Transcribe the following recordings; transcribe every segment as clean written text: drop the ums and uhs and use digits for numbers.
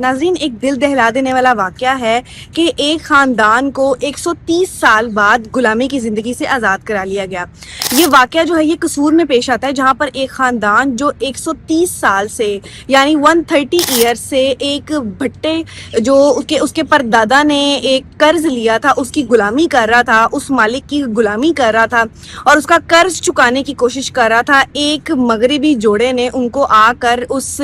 ناظرین، ایک دل دہلا دینے والا واقعہ ہے کہ ایک خاندان کو 130 سال بعد غلامی کی زندگی سے آزاد کرا لیا گیا۔ یہ واقعہ جو ہے یہ قصور میں پیش آتا ہے، جہاں پر ایک خاندان جو 130 سال سے یعنی 130 ایئر سے ایک بھٹے جو اس کے پردادا نے ایک قرض لیا تھا، اس کی غلامی کر رہا تھا، اس مالک کی غلامی کر رہا تھا اور اس کا قرض چکانے کی کوشش کر رہا تھا۔ ایک مغربی جوڑے نے ان کو آ کر اس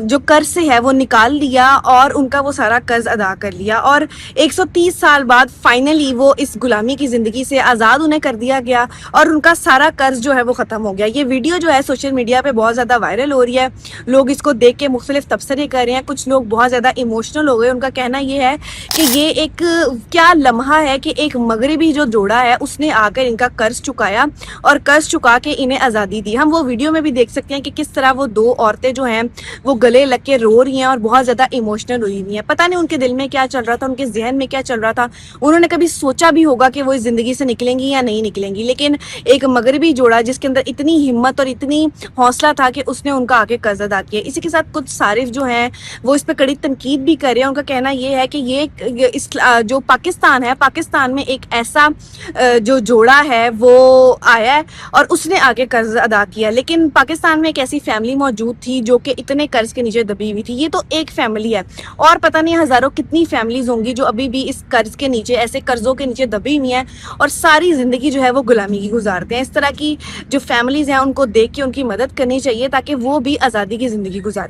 جو قرض سے ہے وہ نکال لیا اور ان کا وہ سارا قرض ادا کر لیا، اور 130 سال بعد فائنلی وہ اس غلامی کی زندگی سے آزاد انہیں کر دیا گیا اور ان کا سارا قرض جو ہے وہ ختم ہو گیا۔ یہ ویڈیو جو ہے سوشل میڈیا پہ بہت زیادہ وائرل ہو رہی ہے، لوگ اس کو دیکھ کے مختلف تبصرے کر رہے ہیں، کچھ لوگ بہت زیادہ ایموشنل ہو گئے۔ ان کا کہنا یہ ہے کہ یہ ایک کیا لمحہ ہے کہ ایک مغربی جو جوڑا ہے اس نے آ کر ان کا قرض چکایا اور قرض چکا کے انہیں آزادی دی۔ ہم وہ ویڈیو میں بھی دیکھ سکتے ہیں کہ کس طرح وہ دو عورتیں جو ہیں وہ گلے لگ کے رو رہی ہیں اور بہت زیادہ ایموشنل ہوئی ہوئی ہیں۔ پتہ نہیں ان کے دل میں کیا چل رہا تھا، ان کے ذہن میں کیا چل رہا تھا، انہوں نے کبھی سوچا بھی ہوگا کہ وہ اس زندگی سے نکلیں گی یا نہیں نکلیں گی، لیکن ایک مغربی جوڑا جس کے اندر اتنی ہمت اور اتنی حوصلہ تھا کہ اس نے ان کا آگے قرض ادا کیا۔ اسی کے ساتھ کچھ صارف جو ہیں وہ اس پہ کڑی تنقید بھی کر رہے ہیں۔ ان کا کہنا یہ ہے کہ یہ جو پاکستان ہے، پاکستان میں ایک ایسا جو جوڑا ہے وہ آیا ہے اور اس نے آگے قرض ادا کیا، لیکن پاکستان میں ایک ایسی فیملی موجود تھی جو کہ اتنے قرض کے نیچے دبی ہوئی تھی۔ یہ تو ایک فیملی ہے اور پتہ نہیں ہزاروں کتنی فیملیز ہوں گی جو ابھی بھی اس قرض کے نیچے، ایسے قرضوں کے نیچے دبی ہوئی ہیں اور ساری زندگی جو ہے وہ غلامی کی گزارتے ہیں۔ اس طرح کی جو فیملیز ہیں ان کو دیکھ کے ان کی مدد کرنی چاہیے تاکہ وہ بھی آزادی کی زندگی گزاریں۔